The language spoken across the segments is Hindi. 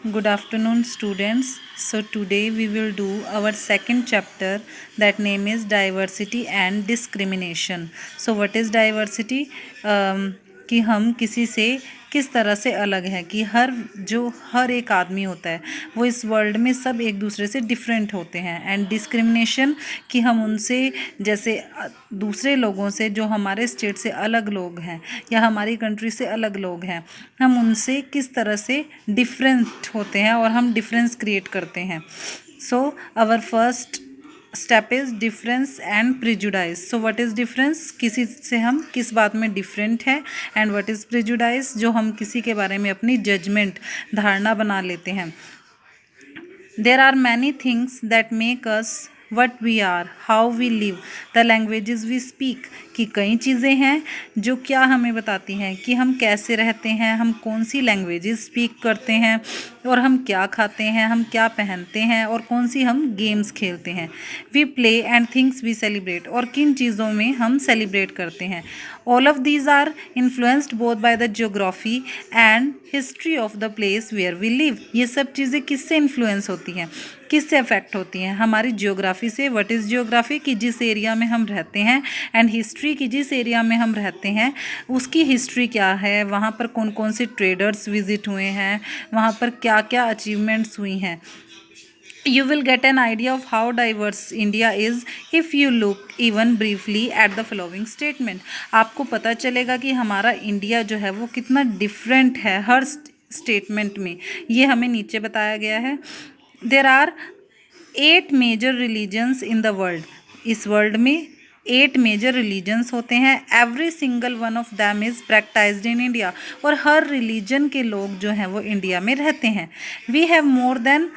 Good afternoon, students. So today we will do our second chapter, that name is diversity and discrimination. So what is diversity? कि हम किसी से किस तरह से अलग हैं, कि हर एक आदमी होता है वो इस वर्ल्ड में सब एक दूसरे से डिफरेंट होते हैं। एंड डिस्क्रिमिनेशन कि हम उनसे जैसे दूसरे लोगों से जो हमारे स्टेट से अलग लोग हैं या हमारी कंट्री से अलग लोग हैं, हम उनसे किस तरह से डिफरेंट होते हैं और हम डिफरेंस क्रिएट करते हैं। So our first step is difference and prejudice. So what is difference, किसी से हम किस बात में डिफरेंट है, एंड व्हाट इज़ प्रिजुडाइज, जो हम किसी के बारे में अपनी जजमेंट धारणा बना लेते हैं। There are many things that make us what we are, how we live, the languages we speak, कि कई चीज़ें हैं जो क्या हमें बताती हैं कि हम कैसे रहते हैं, हम कौन सी लैंग्वेजेस स्पीक करते हैं, और हम क्या खाते हैं, हम क्या पहनते हैं, और कौन सी हम गेम्स खेलते हैं। We play and things we celebrate, और किन चीज़ों में हम सेलिब्रेट करते हैं। All of these are influenced both by the geography and history of the place where we live. ये सब चीज़ें किससे इन्फ्लुएंस होती हैं, किससे अफेक्ट होती हैं? हमारी जियोग्राफी से। व्हाट इज़ जियोग्राफी, कि जिस एरिया में हम रहते हैं, एंड हिस्ट्री की जिस एरिया में हम रहते हैं उसकी हिस्ट्री क्या है, वहाँ पर कौन कौन से ट्रेडर्स विजिट हुए हैं, वहाँ पर क्या क्या अचीवमेंट्स हुई हैं। You will get an idea of how diverse India is if you look even briefly at the following statement. आपको पता चलेगा कि हमारा इंडिया जो है वो कितना डिफरेंट है हर स्टेटमेंट में। ये हमें नीचे बताया गया है। There are 8 major religions in the world. इस वर्ल्ड में 8 मेजर रिलीजन्स होते हैं। Every single one of them is practised in India, और हर रिलीजन के लोग जो हैं वो इंडिया में रहते हैं। We have more than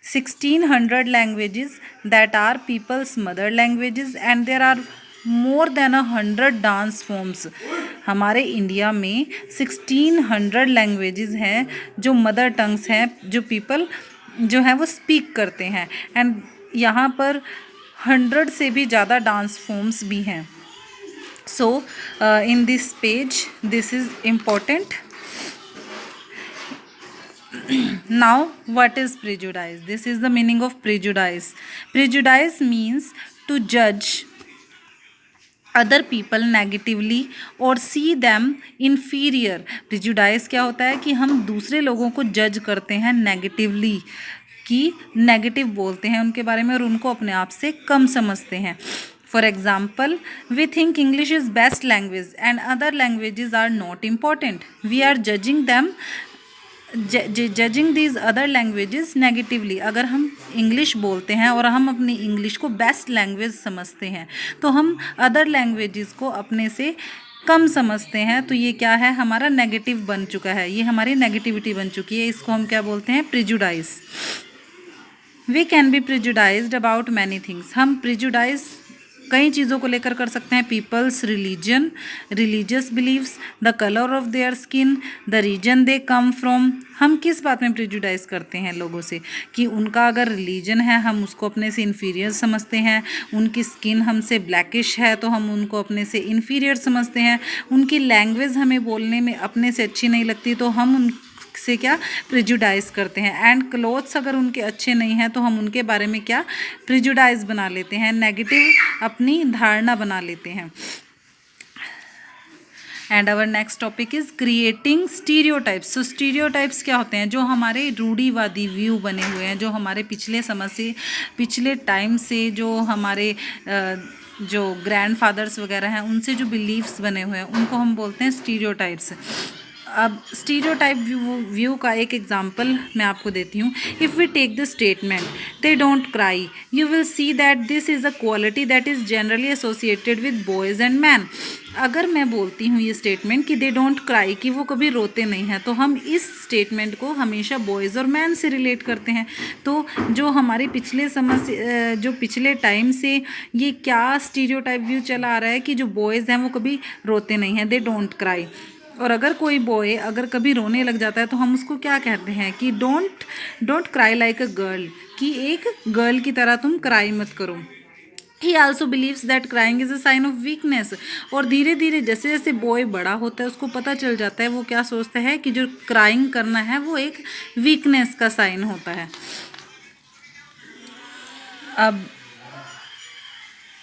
1600 languages that are people's mother languages, and there are more than 100 dance forms. हमारे इंडिया में 1600 लैंग्वेजेस हैं जो मदर टंग्स हैं, जो पीपल जो हैं वो स्पीक करते हैं, एंड यहाँ पर 100 से भी ज़्यादा डांस फॉर्म्स भी हैं। So in this page this is important. Now, what is prejudice? This is the meaning of prejudice. Prejudice means to judge other people negatively or see them inferior. Prejudice क्या होता है कि हम दूसरे लोगों को जज करते हैं नेगेटिवली, कि नेगेटिव बोलते हैं उनके बारे में और उनको अपने आप से कम समझते हैं. For example, we think English is best language and other languages are not important. We are judging them, judging these other languages negatively. अगर हम इंग्लिश बोलते हैं और हम अपनी इंग्लिश को बेस्ट लैंग्वेज समझते हैं तो हम अदर लैंग्वेजेस को अपने से कम समझते हैं. तो ये क्या है, हमारा नेगेटिव बन चुका है, ये हमारी नेगेटिविटी बन चुकी है. इसको हम क्या बोलते हैं, prejudice. We can be prejudiced about many things. हम प्रिजुडाइज कई चीज़ों को लेकर कर सकते हैं. People's religion, religious beliefs, the colour of their skin, the region they come from. हम किस बात में प्रिजुडाइज करते हैं लोगों से, कि उनका अगर रिलीजन है हम उसको अपने से इन्फीरियर समझते हैं, उनकी स्किन हमसे ब्लैकिश है तो हम उनको अपने से इन्फीरियर समझते हैं, उनकी लैंग्वेज हमें बोलने में अपने से अच्छी नहीं लगती तो हम उन से क्या प्रिजुडाइज करते हैं. एंड क्लोथ्स अगर उनके अच्छे नहीं हैं तो हम उनके बारे में क्या प्रिजुडाइज बना लेते हैं, नेगेटिव अपनी धारणा बना लेते हैं. And our next topic is creating stereotypes. So stereotypes क्या होते हैं, जो हमारे रूढ़िवादी व्यू बने हुए हैं, जो हमारे पिछले समय से, पिछले टाइम से, जो हमारे जो ग्रैंडफादर्स वगैरह हैं उनसे जो बिलीव्स बने हुए हैं उनको हम बोलते हैं स्टीरियोटाइप्स. अब स्टीरियोटाइप व्यू का एक एग्जांपल मैं आपको देती हूँ. If we take the statement they don't cry, you will see that this is a quality that is generally associated with boys and man. अगर मैं बोलती हूँ ये स्टेटमेंट कि दे डोंट क्राई, कि वो कभी रोते नहीं हैं, तो हम इस स्टेटमेंट को हमेशा बॉयज़ और मैन से रिलेट करते हैं. तो जो हमारे पिछले समय से, जो पिछले टाइम से ये क्या स्टीरियोटाइप व्यू चला आ रहा है कि जो बॉयज़ हैं वो कभी रोते नहीं हैं, दे डोंट क्राई. और अगर कोई बॉय अगर कभी रोने लग जाता है तो हम उसको क्या कहते हैं कि don't cry like a girl, कि एक गर्ल की तरह तुम क्राई मत करो. He also believes that crying is a sign of weakness. और धीरे धीरे जैसे जैसे बॉय बड़ा होता है उसको पता चल जाता है, वो क्या सोचता है कि जो क्राइंग करना है वो एक वीकनेस का साइन होता है। अब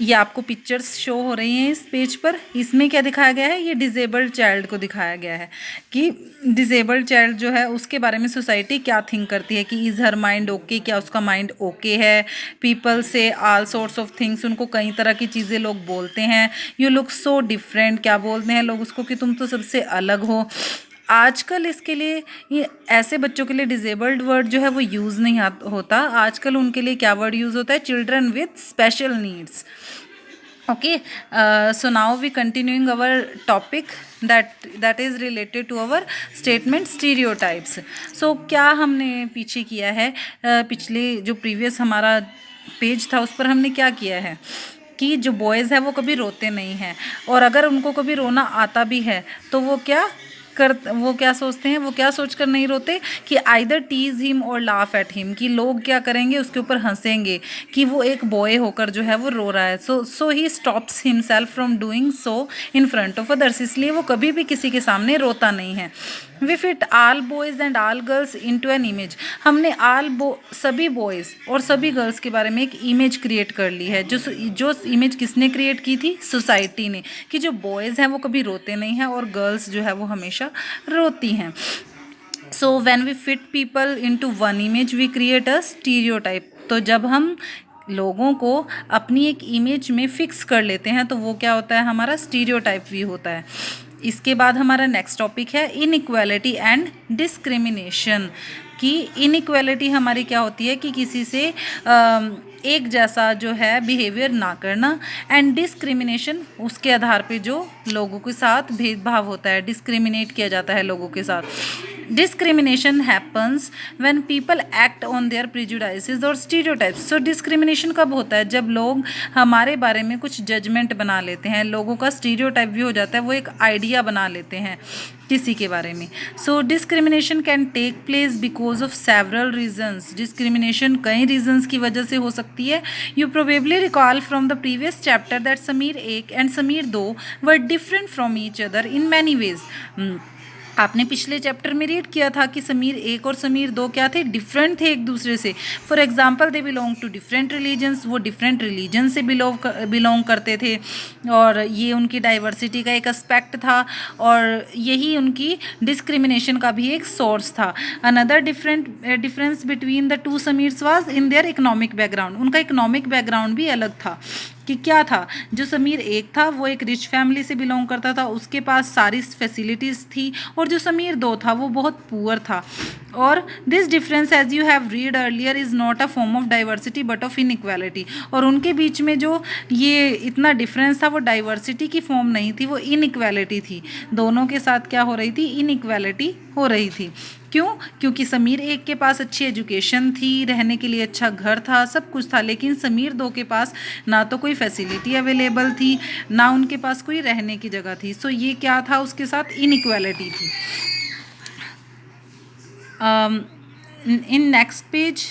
ये आपको पिक्चर्स शो हो रही हैं इस पेज पर। इसमें क्या दिखाया गया है, ये डिजेबल्ड चाइल्ड को दिखाया गया है कि डिजेबल्ड चाइल्ड जो है उसके बारे में सोसाइटी क्या थिंक करती है कि इज़ हर माइंड ओके, क्या उसका माइंड ओके है। पीपल से ऑल सॉर्ट्स ऑफ थिंग्स, उनको कई तरह की चीज़ें लोग बोलते हैं। यू लुक सो डिफरेंट, क्या बोलते हैं लोग उसको कि तुम तो सबसे अलग हो। आजकल इसके लिए ये ऐसे बच्चों के लिए डिजेबल्ड वर्ड जो है वो यूज़ नहीं होता। आजकल उनके लिए क्या वर्ड यूज़ होता है, children with special needs. Okay, so now we continuing our topic that is related to our statement stereotypes. So क्या हमने पीछे किया है, पिछले जो प्रीवियस हमारा पेज था उस पर हमने क्या किया है कि जो बॉयज़ है वो कभी रोते नहीं हैं, और अगर उनको कभी रोना आता भी है तो वो क्या सोचते हैं, वो क्या सोचकर नहीं रोते कि आइदर टीज हिम और लाफ एट हिम, कि लोग क्या करेंगे उसके ऊपर हंसेंगे कि वो एक बॉय होकर जो है वो रो रहा है। So he stops himself from doing so in front of others, इसलिए वो कभी भी किसी के सामने रोता नहीं है। We fit all boys and all girls into an image, हमने सभी बॉयज़ और सभी गर्ल्स के बारे में एक इमेज क्रिएट कर ली है। जो इमेज किसने क्रिएट की थी, सोसाइटी ने, कि जो बॉयज़ हैं वो कभी रोते नहीं हैं और गर्ल्स जो है वो हमेशा रोती हैं। So when we fit people into one image we create a stereotype. तो जब हम लोगों को अपनी एक इमेज में फिक्स कर लेते हैं तो वो क्या होता है, हमारा स्टीरियोटाइप भी होता है। इसके बाद हमारा नेक्स्ट टॉपिक है इनइक्वालिटी एंड डिस्क्रिमिनेशन। कि इनइक्वालिटी हमारी क्या होती है कि किसी से एक जैसा जो है बिहेवियर ना करना, एंड डिस्क्रिमिनेशन उसके आधार पे जो लोगों के साथ भेदभाव होता है, डिस्क्रिमिनेट किया जाता है लोगों के साथ। Discrimination happens when people act on their prejudices और स्टीरियोटाइप्स। सो डिस्क्रिमिनेशन कब होता है, जब लोग हमारे बारे में कुछ जजमेंट बना लेते हैं, लोगों का स्टीरियोटाइप भी हो जाता है, वो एक आइडिया बना लेते हैं किसी के बारे में। So discrimination can take place because of several reasons. Discrimination कई रीजन्स की वजह से हो सकती है। You probably recall from the previous chapter that Sameer 1 and Sameer 2 were different from each other in many ways. आपने पिछले चैप्टर में रीड किया था कि समीर 1 और समीर 2 क्या थे, डिफरेंट थे एक दूसरे से। For example they belong to different religions, वो डिफरेंट रिलीजन से बिलोंग करते थे, और ये उनकी डाइवर्सिटी का एक एस्पेक्ट था, और यही उनकी डिस्क्रिमिनेशन का भी एक सोर्स था। Another difference between the two Sameers was in their economic background. उनका इकोनॉमिक बैकग्राउंड भी अलग था कि क्या था। जो समीर 1 था वो एक रिच फैमिली से बिलोंग करता था, उसके पास सारी फैसिलिटीज़ थी, और जो समीर 2 था वो बहुत पुअर था। और this difference as you have read earlier is not a form of diversity but of inequality. और उनके बीच में जो ये इतना डिफरेंस था वो डाइवर्सिटी की फॉर्म नहीं थी, वो इनइक्वालिटी थी। दोनों के साथ क्या हो रही थी, इनइक्वालिटी हो रही थी। क्यों? क्योंकि समीर 1 के पास अच्छी एजुकेशन थी, रहने के लिए अच्छा घर था, सब कुछ था, लेकिन समीर 2 के पास ना तो कोई फैसिलिटी अवेलेबल थी, ना उनके पास कोई रहने की जगह थी। सो ये क्या था, उसके साथ इनइक्वालिटी थी। In next page,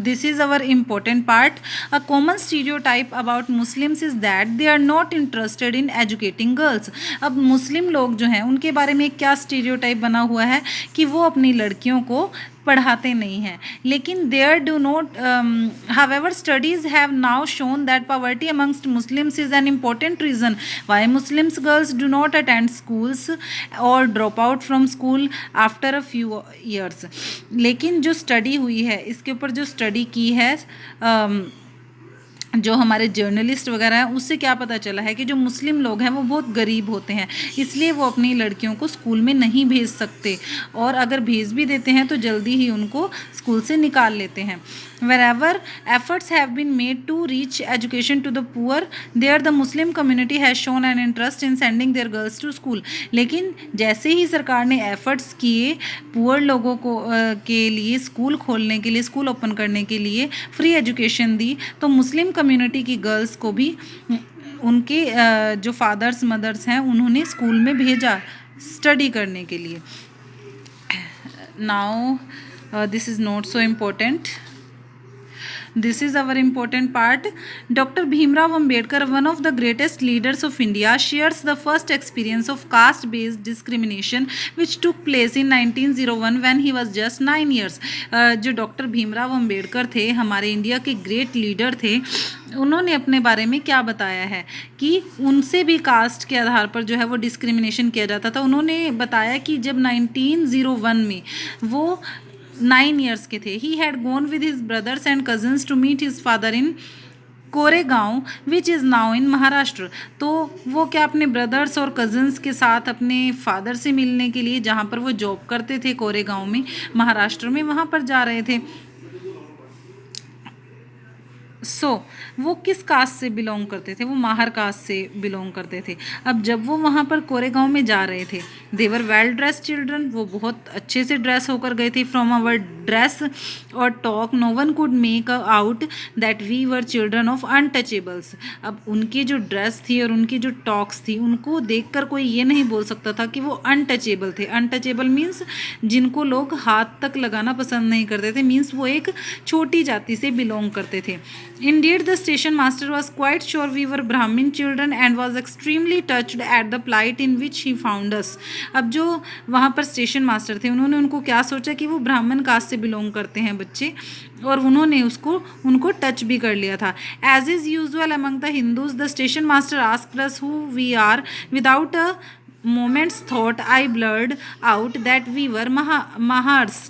this is our important part. A common stereotype about Muslims is that they are not interested in educating girls. अब मुस्लिम लोग जो हैं उनके बारे में क्या स्टीरियोटाइप बना हुआ है कि वो अपनी लड़कियों को पढ़ाते नहीं हैं। लेकिन there do not, however studies have now shown that poverty amongst Muslims is an important reason why Muslims girls do not attend schools और drop out from school after a few years. लेकिन जो स्टडी हुई है, इसके ऊपर जो स्टडी की है जो हमारे जर्नलिस्ट वगैरह हैं, उससे क्या पता चला है कि जो मुस्लिम लोग हैं वो बहुत गरीब होते हैं, इसलिए वो अपनी लड़कियों को स्कूल में नहीं भेज सकते, और अगर भेज भी देते हैं तो जल्दी ही उनको स्कूल से निकाल लेते हैं। wherever efforts have been made to reach education to the poor, there the Muslim community has shown an interest in sending their girls to school. लेकिन जैसे ही सरकार ने एफर्ट्स किए पुअर लोगों को के लिए स्कूल खोलने के लिए, स्कूल ओपन करने के लिए, फ्री एजुकेशन दी, तो मुस्लिम कम्युनिटी की गर्ल्स को भी उनके जो फादर्स मदर्स हैं उन्होंने स्कूल में भेजा स्टडी करने के लिए। Now this is not so important. This is our important part. Dr. Bhimrao Ambedkar, one of the greatest leaders of India, shares the first experience of caste-based discrimination which took place in 1901 when he was just 9 years. जो डॉक्टर भीमराव अंबेडकर थे, हमारे इंडिया के ग्रेट लीडर थे, उन्होंने अपने बारे में क्या बताया है कि उनसे भी कास्ट के आधार पर जो है वो डिस्क्रिमिनेशन किया जाता था. उन्होंने बताया कि जब 1901 में वो 9 years के थे, he had gone with his brothers and cousins to meet his father in Koregaon which is now in Maharashtra. तो वो क्या अपने ब्रदर्स और कज़न्स के साथ अपने फादर से मिलने के लिए, जहाँ पर वो जॉब करते थे कोरेगांव में महाराष्ट्र में, वहाँ पर जा रहे थे. वो किस कास्ट से बिलोंग करते थे? वो माहर कास्ट से बिलोंग करते थे. अब जब वो वहाँ पर कोरेगांव में जा रहे थे, देवर वेल ड्रेस चिल्ड्रन, वो बहुत अच्छे से ड्रेस होकर गए थे. फ्रॉम आवर ड्रेस और talk no one could make out that we were children of untouchables. अब उनकी जो ड्रेस थी और उनकी जो टॉक्स थी, उनको देखकर कोई ये नहीं बोल सकता था कि वो अनटचेबल थे. अनटचेबल मीन्स जिनको लोग हाथ तक लगाना पसंद नहीं करते थे, मीन्स वो एक छोटी जाति से बिलोंग करते थे. Indeed, the station master was quite sure we were Brahmin children and was extremely touched at the plight in which he found us. अब जो वहाँ पर स्टेशन मास्टर थे, उन्होंने उनको क्या सोचा कि वो ब्राह्मण कास्ट से बिलोंग करते हैं बच्चे, और उन्होंने उनको टच भी कर लिया था. As is usual among the Hindus, the station master asked us who we are. Without a moment's thought, I blurted out that we were Mahars.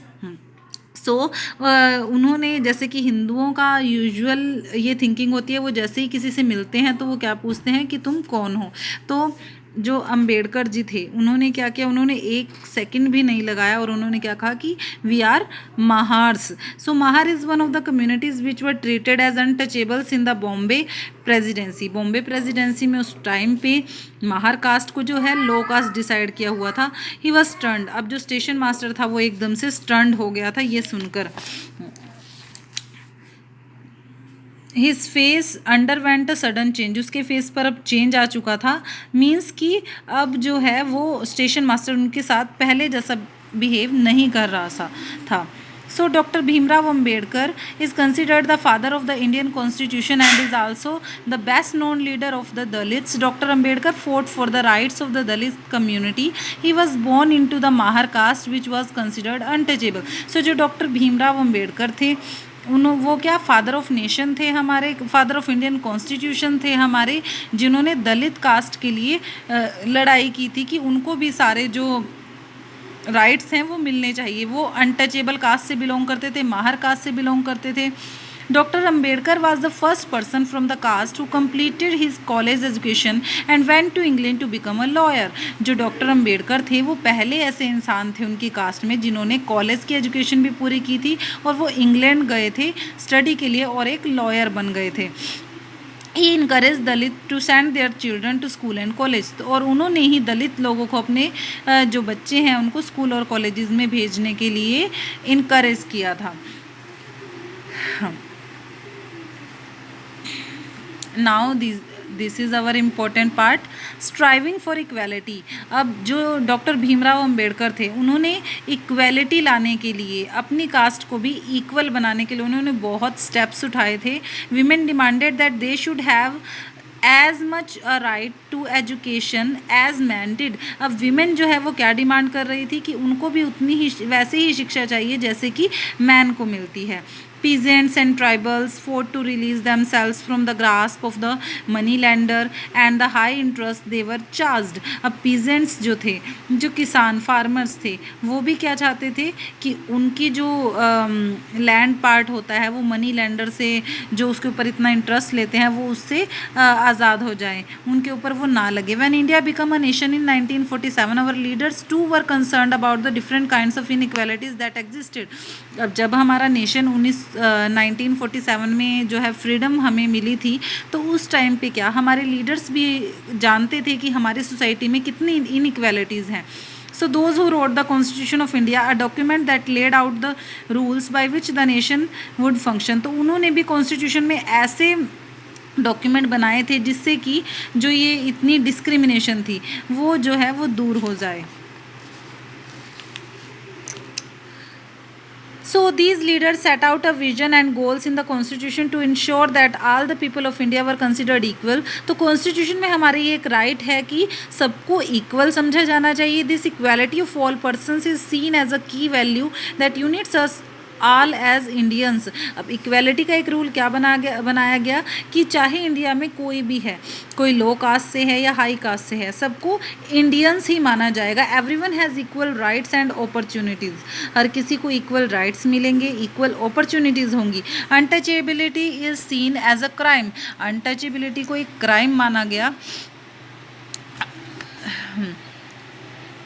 उन्होंने, जैसे कि हिंदुओं का यूजुअल ये थिंकिंग होती है, वो जैसे ही किसी से मिलते हैं तो वो क्या पूछते हैं कि तुम कौन हो. तो जो अंबेडकर जी थे, उन्होंने क्या किया, उन्होंने एक सेकंड भी नहीं लगाया और उन्होंने क्या कहा कि we are Mahars. So Mahar is one of the communities which were treated as untouchables in the Bombay presidency. Bombay presidency में उस टाइम पे महार कास्ट को जो है लो कास्ट डिसाइड किया हुआ था. He was stunned. अब जो स्टेशन मास्टर था वो एकदम से स्टन्ड हो गया था ये सुनकर. His face underwent a sudden change. उसके फेस पर अब चेंज आ चुका था. मीन्स कि अब जो है वो स्टेशन मास्टर उनके साथ पहले जैसा बिहेव नहीं कर रहा था. So Dr. Bhimrao Ambedkar is considered the father of the Indian Constitution and is also the best known leader of the Dalits. Dr. Ambedkar fought for the rights of the Dalit community. He was born into the Mahar caste which was considered untouchable. So जो डॉक्टर भीमराव अम्बेडकर थे, वो क्या फादर ऑफ नेशन थे, हमारे फादर ऑफ इंडियन कॉन्स्टिट्यूशन थे हमारे, जिन्होंने दलित कास्ट के लिए लड़ाई की थी कि उनको भी सारे जो राइट्स हैं वो मिलने चाहिए. वो अनटचेबल कास्ट से बिलोंग करते थे, माहर कास्ट से बिलोंग करते थे. Doctor Ambedkar was the first person from the caste who completed his college education and went to England to become a lawyer. जो डॉक्टर अंबेडकर थे वो पहले ऐसे इंसान थे उनकी कास्ट में जिन्होंने कॉलेज की एजुकेशन भी पूरी की थी और वो इंग्लैंड गए थे स्टडी के लिए और एक लॉयर बन गए थे. He encourage Dalit to send their children to school and college. और उन्होंने ही दलित लोगों को अपने जो बच्चे हैं उनको स्कूल और कॉलेजेस में भेजने के लिए इनकरेज किया था. Now this is our important part, striving for equality. अब जो डॉक्टर भीमराव अंबेडकर थे, उन्होंने इक्वेलिटी लाने के लिए, अपनी कास्ट को भी इक्वल बनाने के लिए उन्होंने बहुत स्टेप्स उठाए थे. Women demanded that they should have as much a right to education as man did. अब वीमेन जो है वो क्या डिमांड कर रही थी कि उनको भी उतनी ही वैसे ही शिक्षा चाहिए जैसे कि मैन को मिलती है. Peasants and tribals fought to release themselves from the grasp of the money lender and the high interest they were charged. अब peasants जो थे, जो किसान फार्मर्स थे, वो भी क्या चाहते थे कि उनकी जो लैंड पार्ट होता है वो मनी लेंडर से जो उसके ऊपर इतना इंटरेस्ट लेते हैं वो उससे आज़ाद हो जाए, उनके ऊपर वो ना लगे. When India became a nation in 1947, our leaders too were concerned about the different kinds of inequalities that existed. अब जब हमारा नेशन 1947 में जो है फ्रीडम हमें मिली थी, तो उस टाइम पे क्या हमारे लीडर्स भी जानते थे कि हमारी सोसाइटी में कितनी इनइक्वालिटीज़ हैं. So those who wrote the Constitution of India, a document that laid out the rules by which the nation would function. तो उन्होंने भी कॉन्स्टिट्यूशन में ऐसे डॉक्यूमेंट बनाए थे जिससे कि जो ये इतनी डिस्क्रिमिनेशन थी वो जो है वो दूर हो जाए. So these leaders set out a vision and goals in the constitution to ensure that all the people of India were considered equal. तो कॉन्स्टिट्यूशन में हमारी ये एक राइट है कि सबको इक्वल समझा जाना चाहिए. This equality of all persons is seen as a key value that unites us all as Indians. अब इक्वालिटी का एक रूल क्या बनाया गया कि चाहे इंडिया में कोई भी है, कोई लो कास्ट से है या हाई कास्ट से है, सबको इंडियंस ही माना जाएगा. Everyone has equal rights and opportunities. हर किसी को इक्वल राइट्स मिलेंगे, इक्वल अपॉर्चुनिटीज़ होंगी. Untouchability is seen as a crime. Untouchability को एक क्राइम माना गया.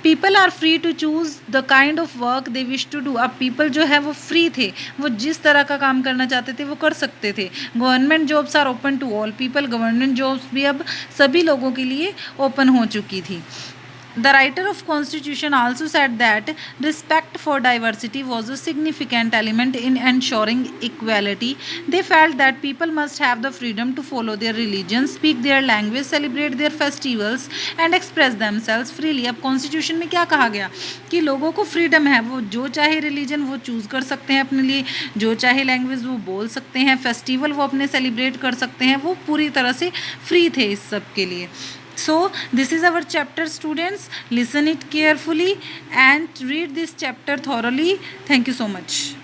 People are free to choose the kind of work they wish to do. अब पीपल जो है वो फ्री थे, वो जिस तरह का काम करना चाहते थे वो कर सकते थे. Government jobs are open to all people. Government jobs भी अब सभी लोगों के लिए ओपन हो चुकी थी. The writer of Constitution also said that respect for diversity was a significant element in ensuring equality. They felt that people must have the freedom to follow their religion, speak their language, celebrate their festivals and express themselves freely. अब कॉन्स्टिट्यूशन में क्या कहा गया कि लोगों को फ्रीडम है, वो जो चाहे रिलीजन वो चूज़ कर सकते हैं अपने लिए, जो चाहे लैंग्वेज वो बोल सकते हैं, फेस्टिवल वो अपने सेलिब्रेट कर सकते हैं, वो पूरी तरह से फ्री थे इस सब के लिए. So this is our chapter, students. Listen it carefully and read this chapter thoroughly. Thank you so much.